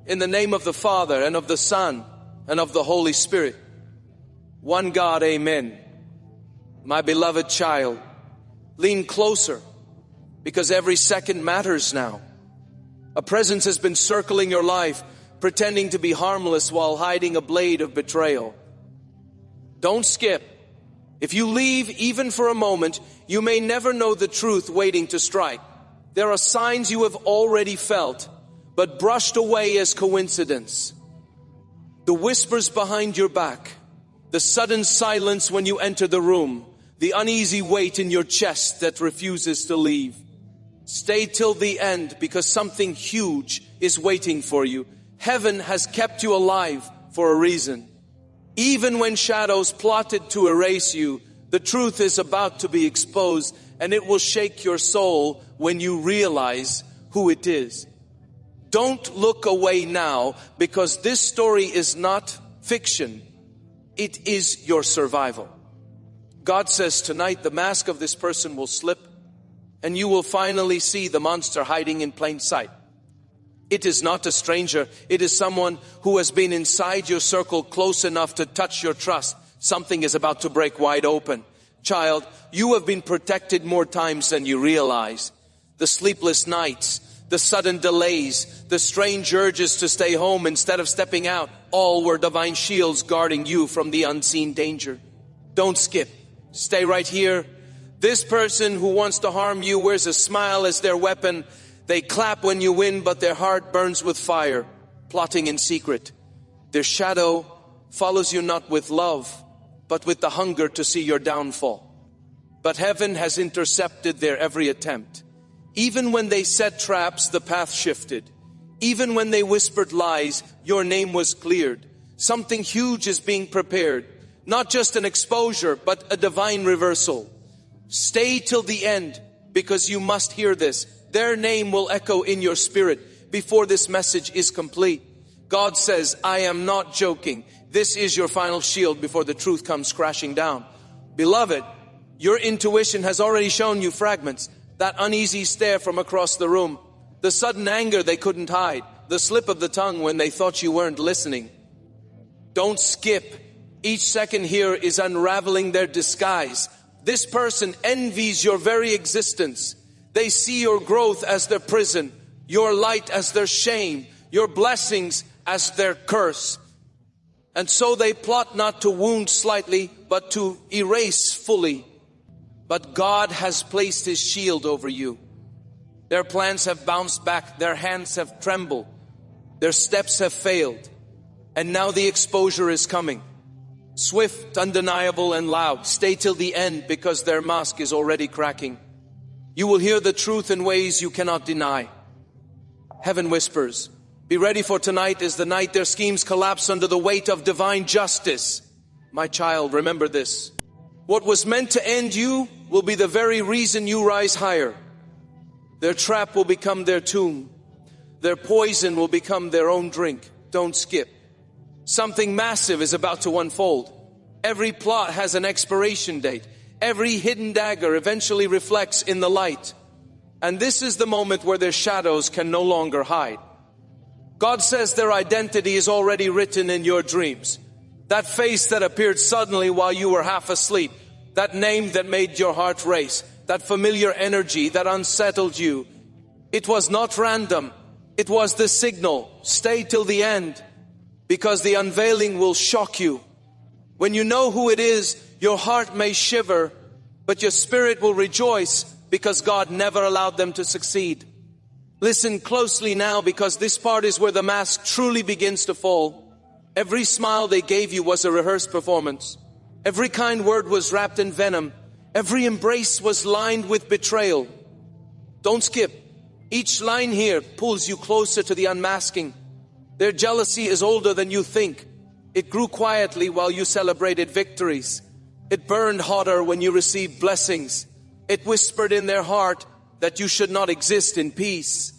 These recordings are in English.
In the name of the Father, and of the Son, and of the Holy Spirit. One God, amen. My beloved child, lean closer, because every second matters now. A presence has been circling your life, pretending to be harmless while hiding a blade of betrayal. Don't skip. If you leave even for a moment, you may never know the truth waiting to strike. There are signs you have already felt, but brushed away as coincidence. The whispers behind your back, the sudden silence when you enter the room, the uneasy weight in your chest that refuses to leave. Stay till the end, because something huge is waiting for you. Heaven has kept you alive for a reason. Even when shadows plotted to erase you, the truth is about to be exposed, and it will shake your soul when you realize who it is. Don't look away now, because this story is not fiction. It is your survival. God says tonight the mask of this person will slip, and you will finally see the monster hiding in plain sight. It is not a stranger. It is someone who has been inside your circle close enough to touch your trust. Something is about to break wide open. Child, you have been protected more times than you realize. The sleepless nights, the sudden delays, the strange urges to stay home instead of stepping out, all were divine shields guarding you from the unseen danger. Don't skip. Stay right here. This person who wants to harm you wears a smile as their weapon. They clap when you win, but their heart burns with fire, plotting in secret. Their shadow follows you not with love, but with the hunger to see your downfall. But heaven has intercepted their every attempt. Even when they set traps, the path shifted. Even when they whispered lies, your name was cleared. Something huge is being prepared. Not just an exposure, but a divine reversal. Stay till the end, because you must hear this. Their name will echo in your spirit before this message is complete. God says, I am not joking. This is your final shield before the truth comes crashing down. Beloved, your intuition has already shown you fragments. That uneasy stare from across the room, the sudden anger they couldn't hide, the slip of the tongue when they thought you weren't listening. Don't skip. Each second here is unraveling their disguise. This person envies your very existence. They see your growth as their prison, your light as their shame, your blessings as their curse. And so they plot not to wound slightly, but to erase fully. But God has placed His shield over you. Their plans have bounced back, their hands have trembled, their steps have failed, and now the exposure is coming. Swift, undeniable, and loud. Stay till the end, because their mask is already cracking. You will hear the truth in ways you cannot deny. Heaven whispers, be ready, for tonight is the night their schemes collapse under the weight of divine justice. My child, remember this. What was meant to end you will be the very reason you rise higher. Their trap will become their tomb. Their poison will become their own drink. Don't skip. Something massive is about to unfold. Every plot has an expiration date. Every hidden dagger eventually reflects in the light. And this is the moment where their shadows can no longer hide. God says their identity is already written in your dreams. That face that appeared suddenly while you were half asleep. That name that made your heart race. That familiar energy that unsettled you. It was not random. It was the signal. Stay till the end, because the unveiling will shock you. When you know who it is, your heart may shiver, but your spirit will rejoice, because God never allowed them to succeed. Listen closely now, because this part is where the mask truly begins to fall. Every smile they gave you was a rehearsed performance. Every kind word was wrapped in venom. Every embrace was lined with betrayal. Don't skip. Each line here pulls you closer to the unmasking. Their jealousy is older than you think. It grew quietly while you celebrated victories. It burned hotter when you received blessings. It whispered in their heart that you should not exist in peace.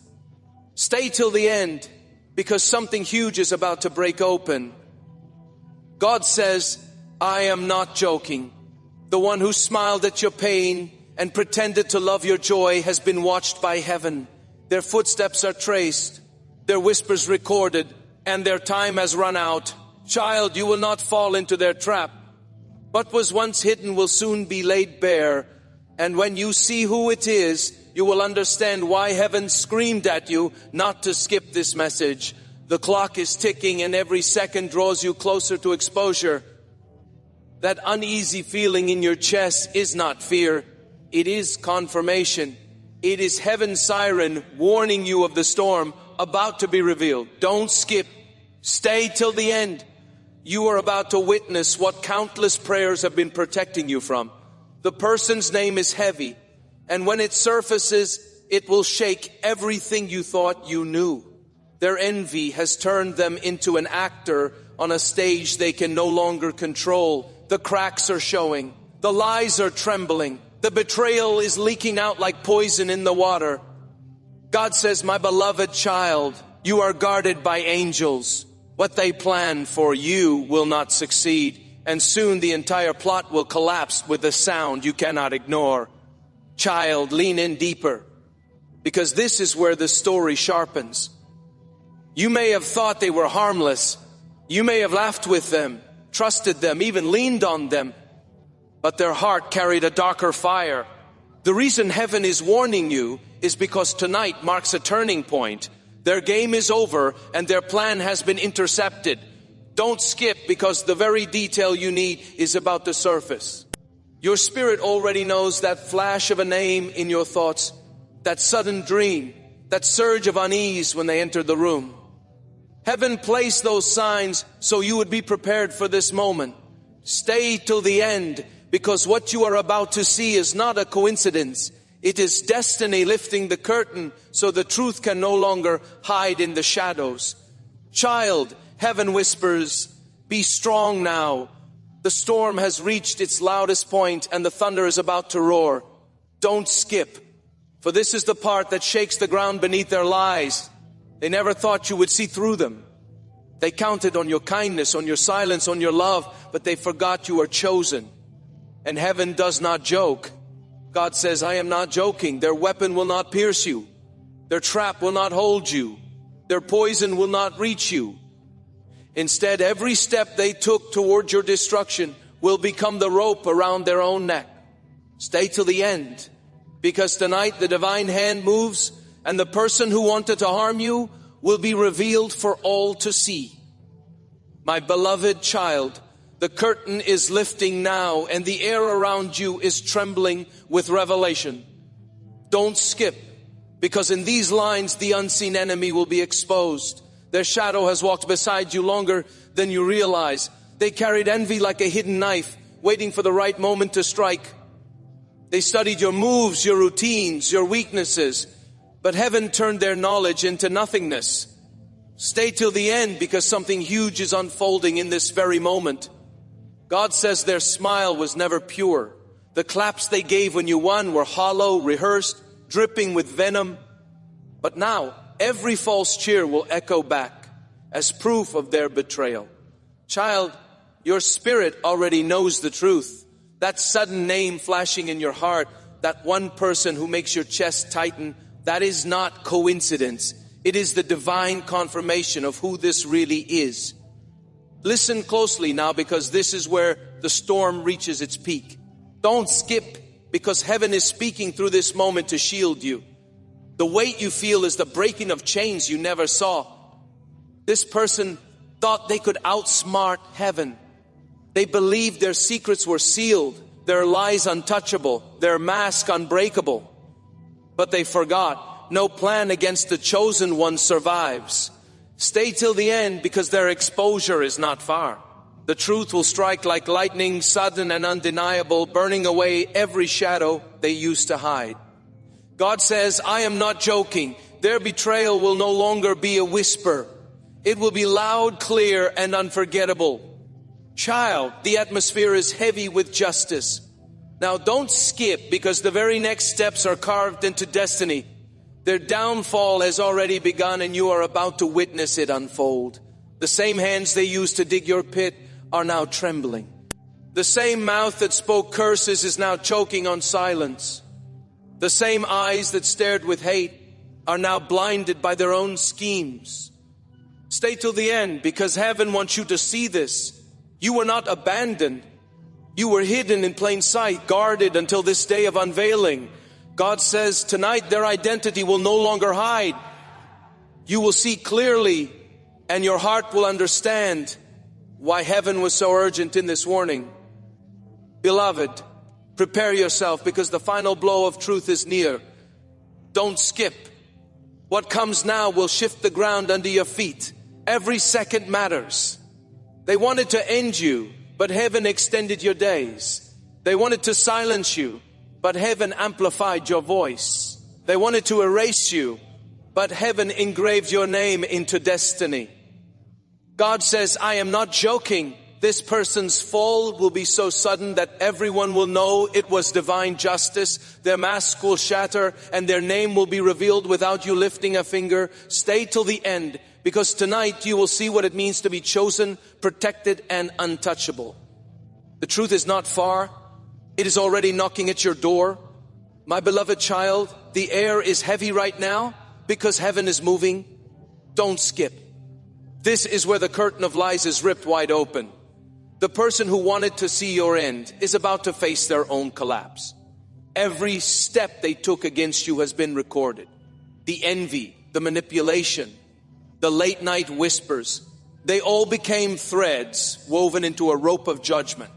Stay till the end, because something huge is about to break open. God says, I am not joking. The one who smiled at your pain and pretended to love your joy has been watched by heaven. Their footsteps are traced. their whispers recorded, and their time has run out. Child, you will not fall into their trap. What was once hidden will soon be laid bare, and when you see who it is, you will understand why heaven screamed at you not to skip this message. The clock is ticking, and every second draws you closer to exposure. That uneasy feeling in your chest is not fear. It is confirmation. It is heaven's siren warning you of the storm about to be revealed. Don't skip. Stay till the end. You are about to witness what countless prayers have been protecting you from. The person's name is heavy, and when it surfaces, it will shake everything you thought you knew. Their envy has turned them into an actor on a stage they can no longer control. The cracks are showing. The lies are trembling. The betrayal is leaking out like poison in the water. God says, my beloved child, you are guarded by angels. What they plan for you will not succeed, and soon the entire plot will collapse with a sound you cannot ignore. Child, lean in deeper, because this is where the story sharpens. You may have thought they were harmless. You may have laughed with them, trusted them, even leaned on them, but their heart carried a darker fire. The reason heaven is warning you is because tonight marks a turning point. Their game is over and their plan has been intercepted. Don't skip, because the very detail you need is about to surface. Your spirit already knows that flash of a name in your thoughts, that sudden dream, that surge of unease when they entered the room. Heaven placed those signs so you would be prepared for this moment. Stay till the end, because what you are about to see is not a coincidence. It is destiny lifting the curtain so the truth can no longer hide in the shadows. Child, heaven whispers, be strong now. The storm has reached its loudest point and the thunder is about to roar. Don't skip, for this is the part that shakes the ground beneath their lies. They never thought you would see through them. They counted on your kindness, on your silence, on your love, but they forgot you are chosen. And heaven does not joke. God says, I am not joking. Their weapon will not pierce you. Their trap will not hold you. Their poison will not reach you. Instead, every step they took toward your destruction will become the rope around their own neck. Stay till the end, because tonight the divine hand moves, and the person who wanted to harm you will be revealed for all to see. My beloved child, the curtain is lifting now, and the air around you is trembling with revelation. Don't skip, because in these lines the unseen enemy will be exposed. Their shadow has walked beside you longer than you realize. They carried envy like a hidden knife, waiting for the right moment to strike. They studied your moves, your routines, your weaknesses, but heaven turned their knowledge into nothingness. Stay till the end, because something huge is unfolding in this very moment. God says their smile was never pure. The claps they gave when you won were hollow, rehearsed, dripping with venom. But now, every false cheer will echo back as proof of their betrayal. Child, your spirit already knows the truth. That sudden name flashing in your heart, that one person who makes your chest tighten, that is not coincidence. It is the divine confirmation of who this really is. Listen closely now, because this is where the storm reaches its peak. Don't skip, because heaven is speaking through this moment to shield you. The weight you feel is the breaking of chains you never saw. This person thought they could outsmart heaven. They believed their secrets were sealed, their lies untouchable, their mask unbreakable. But they forgot, no plan against the chosen one survives. Stay till the end, because their exposure is not far. The truth will strike like lightning, sudden and undeniable, burning away every shadow they used to hide. God says, I am not joking. Their betrayal will no longer be a whisper. It will be loud, clear, and unforgettable. Child, the atmosphere is heavy with justice. Now don't skip, because the very next steps are carved into destiny. Their downfall has already begun, and you are about to witness it unfold. The same hands they used to dig your pit are now trembling. The same mouth that spoke curses is now choking on silence. The same eyes that stared with hate are now blinded by their own schemes. Stay till the end, because heaven wants you to see this. You were not abandoned. You were hidden in plain sight, guarded until this day of unveiling. God says tonight their identity will no longer hide. You will see clearly, and your heart will understand why heaven was so urgent in this warning. Beloved, prepare yourself, because the final blow of truth is near. Don't skip. What comes now will shift the ground under your feet. Every second matters. They wanted to end you, but heaven extended your days. They wanted to silence you, but heaven amplified your voice. They wanted to erase you, but heaven engraved your name into destiny. God says, I am not joking. This person's fall will be so sudden that everyone will know it was divine justice. Their mask will shatter and their name will be revealed without you lifting a finger. Stay till the end, because tonight you will see what it means to be chosen, protected, and untouchable. The truth is not far. It is already knocking at your door. My beloved child, the air is heavy right now because heaven is moving. Don't skip. This is where the curtain of lies is ripped wide open. The person who wanted to see your end is about to face their own collapse. Every step they took against you has been recorded. The envy, the manipulation, the late night whispers, they all became threads woven into a rope of judgment.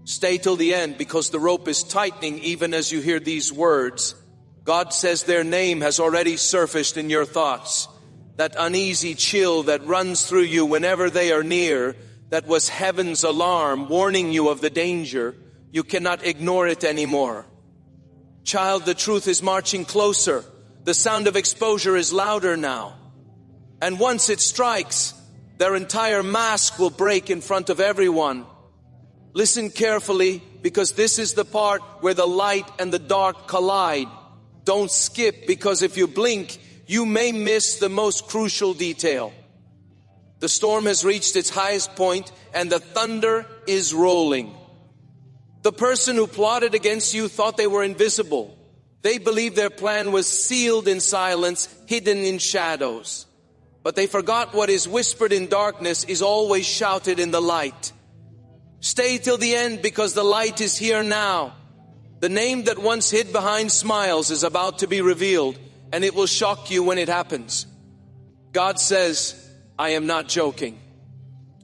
Stay till the end, because the rope is tightening even as you hear these words. God says their name has already surfaced in your thoughts. That uneasy chill that runs through you whenever they are near, that was heaven's alarm warning you of the danger. You cannot ignore it anymore. Child, the truth is marching closer. The sound of exposure is louder now. And once it strikes, their entire mask will break in front of everyone. Listen carefully, because this is the part where the light and the dark collide. Don't skip, because if you blink, you may miss the most crucial detail. The storm has reached its highest point and the thunder is rolling. The person who plotted against you thought they were invisible. They believed their plan was sealed in silence, hidden in shadows. But they forgot what is whispered in darkness is always shouted in the light. Stay till the end, because the light is here now. The name that once hid behind smiles is about to be revealed, and it will shock you when it happens. God says, I am not joking.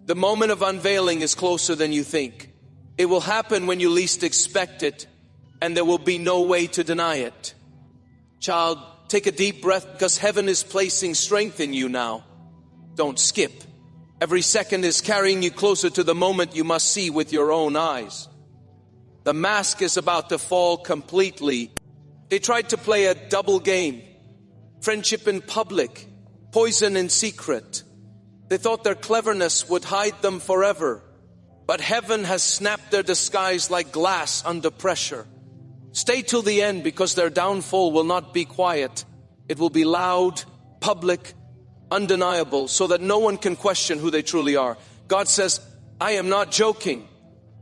The moment of unveiling is closer than you think. It will happen when you least expect it, and there will be no way to deny it. Child, take a deep breath, because heaven is placing strength in you now. Don't skip. Every second is carrying you closer to the moment you must see with your own eyes. The mask is about to fall completely. They tried to play a double game. Friendship in public, poison in secret. They thought their cleverness would hide them forever. But heaven has snapped their disguise like glass under pressure. Stay till the end, because their downfall will not be quiet. It will be loud, public, undeniable, so that no one can question who they truly are. God says, I am not joking.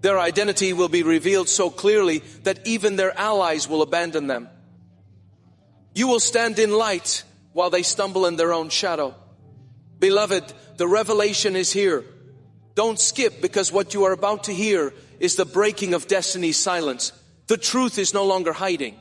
Their identity will be revealed so clearly that even their allies will abandon them. You will stand in light while they stumble in their own shadow. Beloved, the revelation is here. Don't skip, because what you are about to hear is the breaking of destiny's silence. The truth is no longer hiding.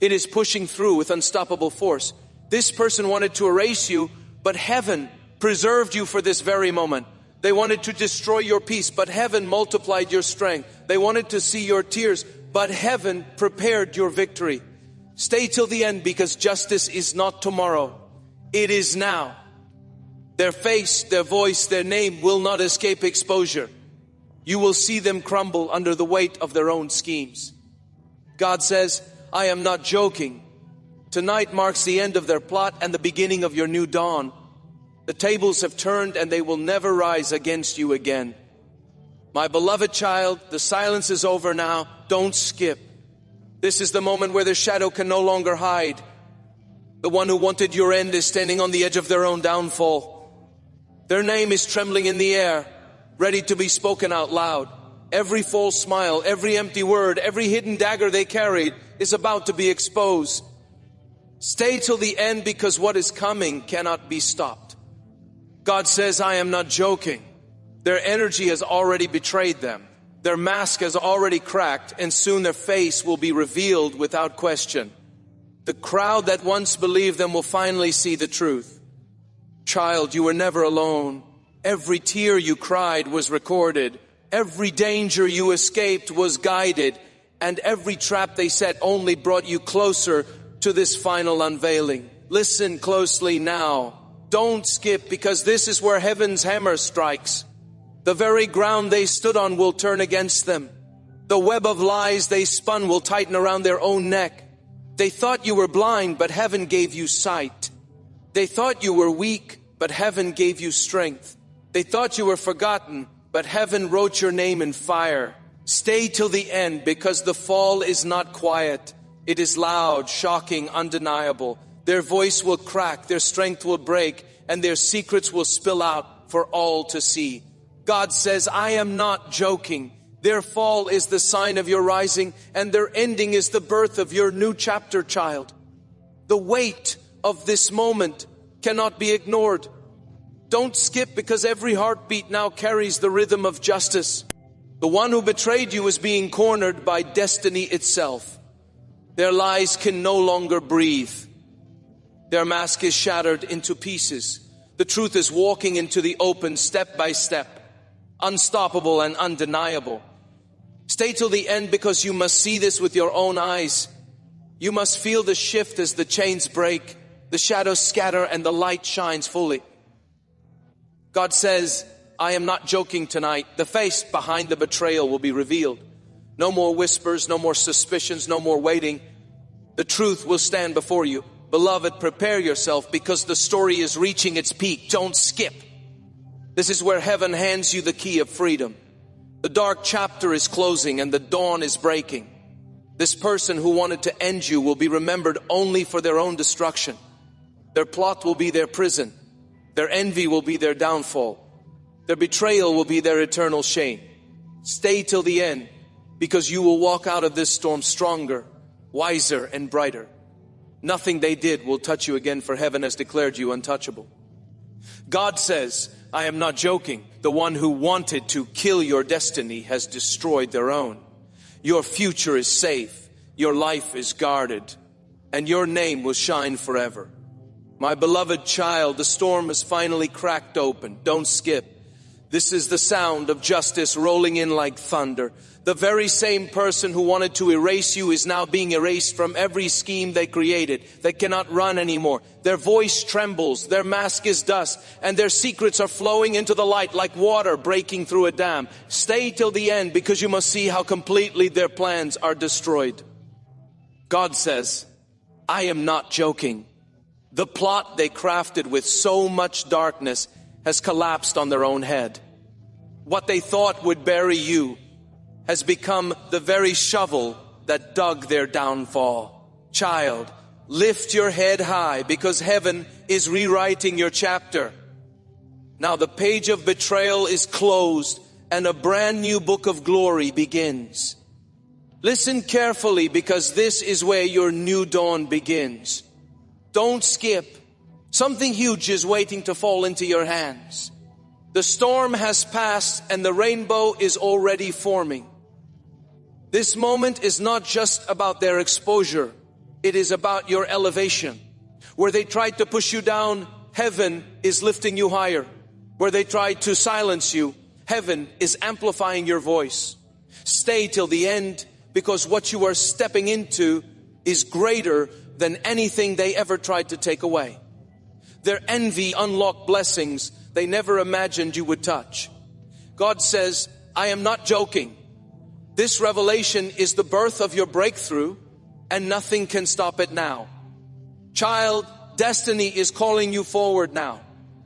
It is pushing through with unstoppable force. This person wanted to erase you, but heaven preserved you for this very moment. They wanted to destroy your peace, but heaven multiplied your strength. They wanted to see your tears, but heaven prepared your victory. Stay till the end, because justice is not tomorrow. It is now. Their face, their voice, their name will not escape exposure. You will see them crumble under the weight of their own schemes. God says, I am not joking. Tonight marks the end of their plot and the beginning of your new dawn. The tables have turned and they will never rise against you again. My beloved child, the silence is over now. Don't skip. This is the moment where the shadow can no longer hide. The one who wanted your end is standing on the edge of their own downfall. Their name is trembling in the air, ready to be spoken out loud. Every false smile, every empty word, every hidden dagger they carried is about to be exposed. Stay till the end, because what is coming cannot be stopped. God says, I am not joking. Their energy has already betrayed them. Their mask has already cracked, and soon their face will be revealed without question. The crowd that once believed them will finally see the truth. Child, you were never alone. Every tear you cried was recorded. Every danger you escaped was guided. And every trap they set only brought you closer to this final unveiling. Listen closely now. Don't skip, because this is where heaven's hammer strikes. The very ground they stood on will turn against them. The web of lies they spun will tighten around their own neck. They thought you were blind, but heaven gave you sight. They thought you were weak, but heaven gave you strength. They thought you were forgotten, but heaven wrote your name in fire. Stay till the end, because the fall is not quiet. It is loud, shocking, undeniable. Their voice will crack, their strength will break, and their secrets will spill out for all to see. God says, I am not joking. Their fall is the sign of your rising, and their ending is the birth of your new chapter, child. The weight of this moment cannot be ignored. Don't skip, because every heartbeat now carries the rhythm of justice. The one who betrayed you is being cornered by destiny itself. Their lies can no longer breathe. Their mask is shattered into pieces. The truth is walking into the open step by step, unstoppable and undeniable. Stay till the end, because you must see this with your own eyes. You must feel the shift as the chains break, the shadows scatter, and the light shines fully. God says, I am not joking tonight. The face behind the betrayal will be revealed. No more whispers, no more suspicions, no more waiting. The truth will stand before you. Beloved, prepare yourself, because the story is reaching its peak. Don't skip. This is where heaven hands you the key of freedom. The dark chapter is closing and the dawn is breaking. This person who wanted to end you will be remembered only for their own destruction. Their plot will be their prison. Their envy will be their downfall. Their betrayal will be their eternal shame. Stay till the end, because you will walk out of this storm stronger, wiser, and brighter. Nothing they did will touch you again, for heaven has declared you untouchable. God says, I am not joking. The one who wanted to kill your destiny has destroyed their own. Your future is safe. Your life is guarded. And your name will shine forever. My beloved child, the storm has finally cracked open. Don't skip. This is the sound of justice rolling in like thunder. The very same person who wanted to erase you is now being erased from every scheme they created. They cannot run anymore. Their voice trembles, their mask is dust, and their secrets are flowing into the light like water breaking through a dam. Stay till the end, because you must see how completely their plans are destroyed. God says, I am not joking. The plot they crafted with so much darkness has collapsed on their own head. What they thought would bury you has become the very shovel that dug their downfall. Child, lift your head high, because heaven is rewriting your chapter. Now the page of betrayal is closed and a brand new book of glory begins. Listen carefully, because this is where your new dawn begins. Don't skip. Something huge is waiting to fall into your hands. The storm has passed and the rainbow is already forming. This moment is not just about their exposure. It is about your elevation. Where they tried to push you down, heaven is lifting you higher. Where they tried to silence you, heaven is amplifying your voice. Stay till the end, because what you are stepping into is greater than anything they ever tried to take away. Their envy unlocked blessings they never imagined you would touch. God says, I am not joking. This revelation is the birth of your breakthrough, and nothing can stop it now. Child, destiny is calling you forward now.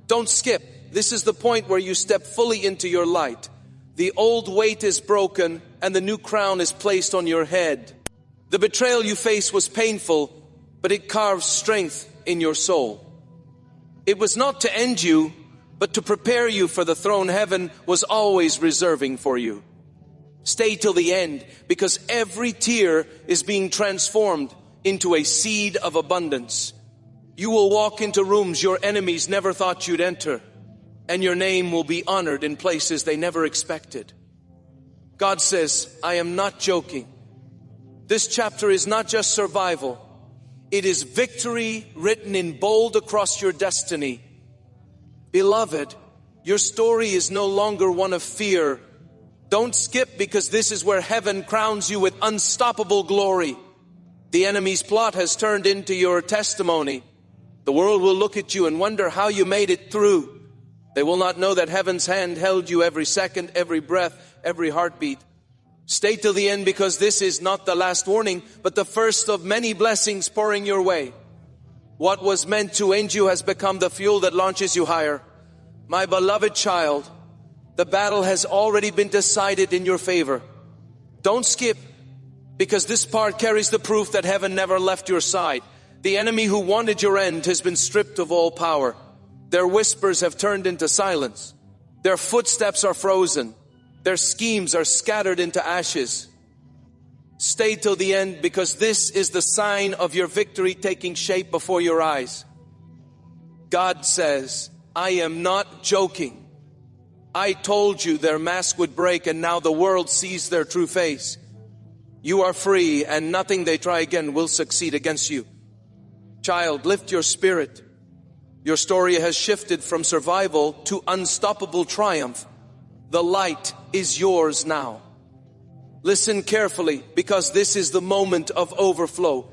Don't skip. This is the point where you step fully into your light. The old weight is broken and the new crown is placed on your head. The betrayal you faced was painful, but it carves strength in your soul. It was not to end you, but to prepare you for the throne heaven was always reserving for you. Stay till the end, because every tear is being transformed into a seed of abundance. You will walk into rooms your enemies never thought you'd enter, and your name will be honored in places they never expected. God says, I am not joking. This chapter is not just survival. It is victory written in bold across your destiny. Beloved, your story is no longer one of fear. Don't skip, because this is where heaven crowns you with unstoppable glory. The enemy's plot has turned into your testimony. The world will look at you and wonder how you made it through. They will not know that heaven's hand held you every second, every breath, every heartbeat. Stay till the end, because this is not the last warning, but the first of many blessings pouring your way. What was meant to end you has become the fuel that launches you higher. My beloved child, the battle has already been decided in your favor. Don't skip, because this part carries the proof that heaven never left your side. The enemy who wanted your end has been stripped of all power. Their whispers have turned into silence. Their footsteps are frozen. Their schemes are scattered into ashes. Stay till the end, because this is the sign of your victory taking shape before your eyes. God says, I am not joking. I told you their mask would break, and now the world sees their true face. You are free, and nothing they try again will succeed against you. Child, lift your spirit. Your story has shifted from survival to unstoppable triumph. The light is yours now. Listen carefully, because this is the moment of overflow.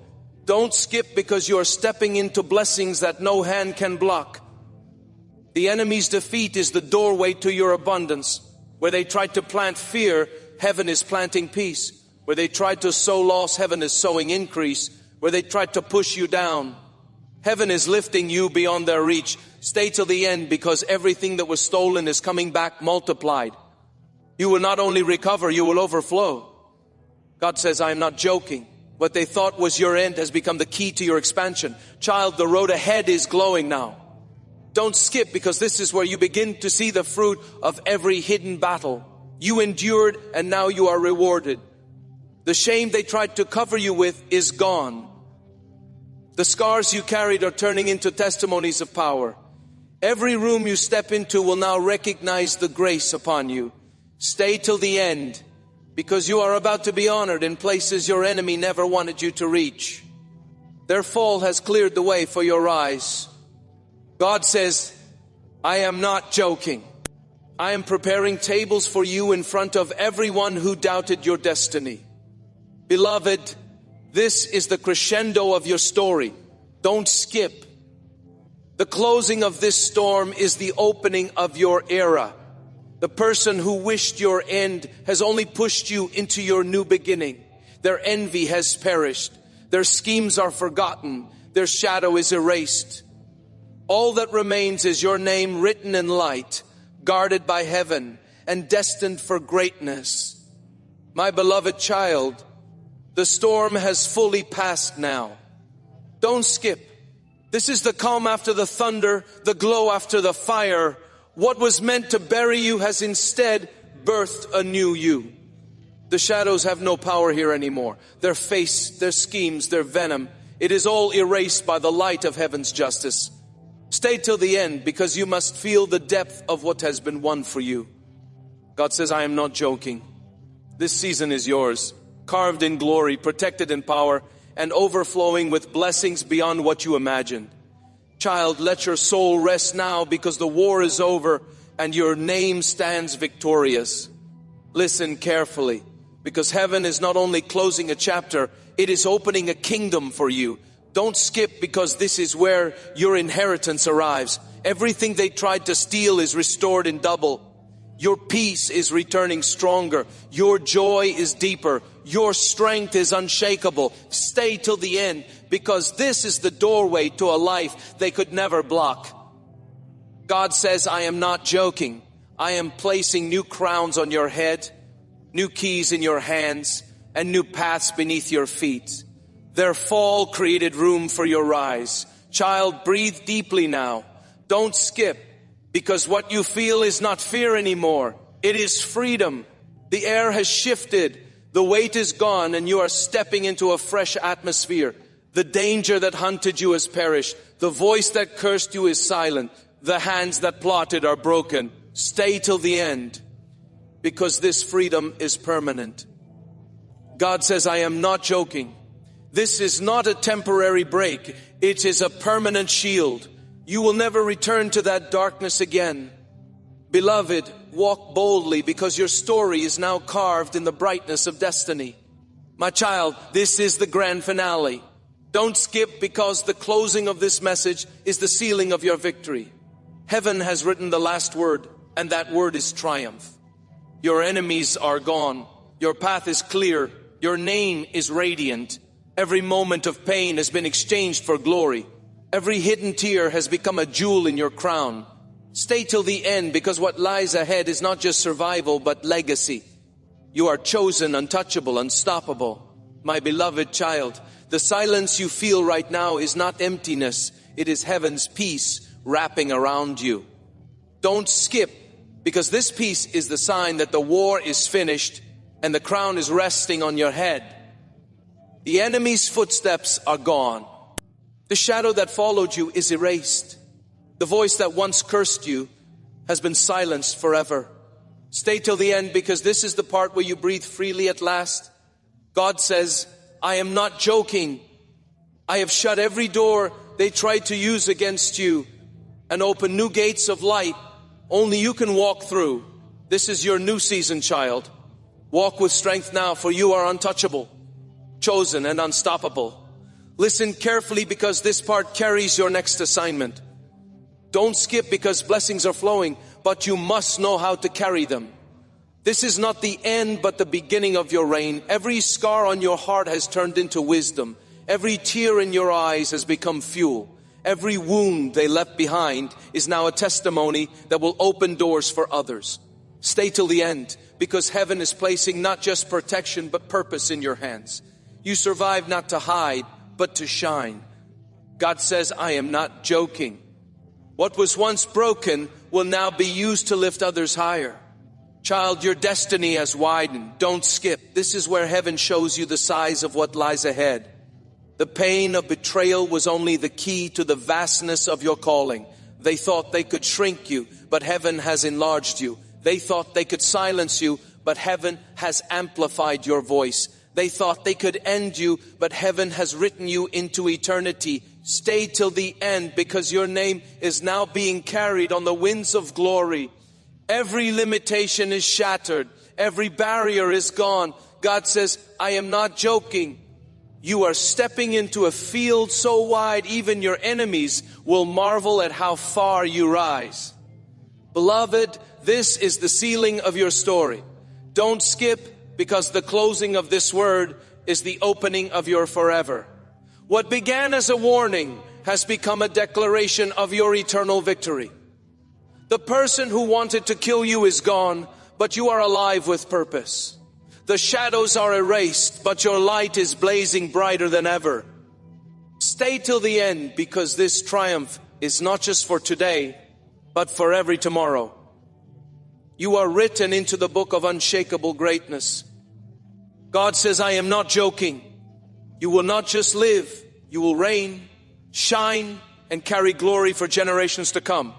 Don't skip, because you are stepping into blessings that no hand can block. The enemy's defeat is the doorway to your abundance. Where they tried to plant fear, heaven is planting peace. Where they tried to sow loss, heaven is sowing increase. Where they tried to push you down, heaven is lifting you beyond their reach. Stay till the end, because everything that was stolen is coming back multiplied. You will not only recover, you will overflow. God says, I am not joking. What they thought was your end has become the key to your expansion. Child, the road ahead is glowing now. Don't skip, because this is where you begin to see the fruit of every hidden battle. You endured, and now you are rewarded. The shame they tried to cover you with is gone. The scars you carried are turning into testimonies of power. Every room you step into will now recognize the grace upon you. Stay till the end, because you are about to be honored in places your enemy never wanted you to reach. Their fall has cleared the way for your rise. God says, I am not joking. I am preparing tables for you in front of everyone who doubted your destiny. Beloved, this is the crescendo of your story. Don't skip. The closing of this storm is the opening of your era. The person who wished your end has only pushed you into your new beginning. Their envy has perished. Their schemes are forgotten. Their shadow is erased. All that remains is your name written in light, guarded by heaven, and destined for greatness. My beloved child, the storm has fully passed now. Don't skip. This is the calm after the thunder, the glow after the fire. What was meant to bury you has instead birthed a new you. The shadows have no power here anymore. Their face, their schemes, their venom, it is all erased by the light of heaven's justice. Stay till the end, because you must feel the depth of what has been won for you. God says, I am not joking. This season is yours, carved in glory, protected in power, and overflowing with blessings beyond what you imagined. Child, let your soul rest now, because the war is over and your name stands victorious. Listen carefully, because heaven is not only closing a chapter, it is opening a kingdom for you. Don't skip, because this is where your inheritance arrives. Everything they tried to steal is restored in double. Your peace is returning stronger. Your joy is deeper. Your strength is unshakable. Stay till the end, because this is the doorway to a life they could never block. God says, I am not joking. I am placing new crowns on your head, new keys in your hands, and new paths beneath your feet. Their fall created room for your rise. Child, breathe deeply now. Don't skip, because what you feel is not fear anymore. It is freedom. The air has shifted. The weight is gone, and you are stepping into a fresh atmosphere. The danger that hunted you has perished. The voice that cursed you is silent. The hands that plotted are broken. Stay till the end, because this freedom is permanent. God says, I am not joking. This is not a temporary break. It is a permanent shield. You will never return to that darkness again. Beloved, walk boldly, because your story is now carved in the brightness of destiny. My child, this is the grand finale. Don't skip, because the closing of this message is the sealing of your victory. Heaven has written the last word, and that word is triumph. Your enemies are gone. Your path is clear. Your name is radiant. Every moment of pain has been exchanged for glory. Every hidden tear has become a jewel in your crown. Stay till the end, because what lies ahead is not just survival, but legacy. You are chosen, untouchable, unstoppable. My beloved child, the silence you feel right now is not emptiness. It is heaven's peace wrapping around you. Don't skip, because this peace is the sign that the war is finished and the crown is resting on your head. The enemy's footsteps are gone. The shadow that followed you is erased. The voice that once cursed you has been silenced forever. Stay till the end, because this is the part where you breathe freely at last. God says, I am not joking. I have shut every door they tried to use against you and opened new gates of light only you can walk through. This is your new season, child. Walk with strength now, for you are untouchable, chosen and unstoppable. Listen carefully, because this part carries your next assignment. Don't skip, because blessings are flowing, but you must know how to carry them. This is not the end, but the beginning of your reign. Every scar on your heart has turned into wisdom. Every tear in your eyes has become fuel. Every wound they left behind is now a testimony that will open doors for others. Stay till the end, because heaven is placing not just protection, but purpose in your hands. You survived not to hide, but to shine. God says, I am not joking. What was once broken will now be used to lift others higher. Child, your destiny has widened. Don't skip. This is where heaven shows you the size of what lies ahead. The pain of betrayal was only the key to the vastness of your calling. They thought they could shrink you, but heaven has enlarged you. They thought they could silence you, but heaven has amplified your voice. They thought they could end you, but heaven has written you into eternity. Stay till the end, because your name is now being carried on the winds of glory. Every limitation is shattered. Every barrier is gone. God says, I am not joking. You are stepping into a field so wide, even your enemies will marvel at how far you rise. Beloved, this is the sealing of your story. Don't skip, because the closing of this word is the opening of your forever. What began as a warning has become a declaration of your eternal victory. The person who wanted to kill you is gone, but you are alive with purpose. The shadows are erased, but your light is blazing brighter than ever. Stay till the end, because this triumph is not just for today, but for every tomorrow. You are written into the book of unshakable greatness. God says, I am not joking. You will not just live, you will reign, shine, and carry glory for generations to come.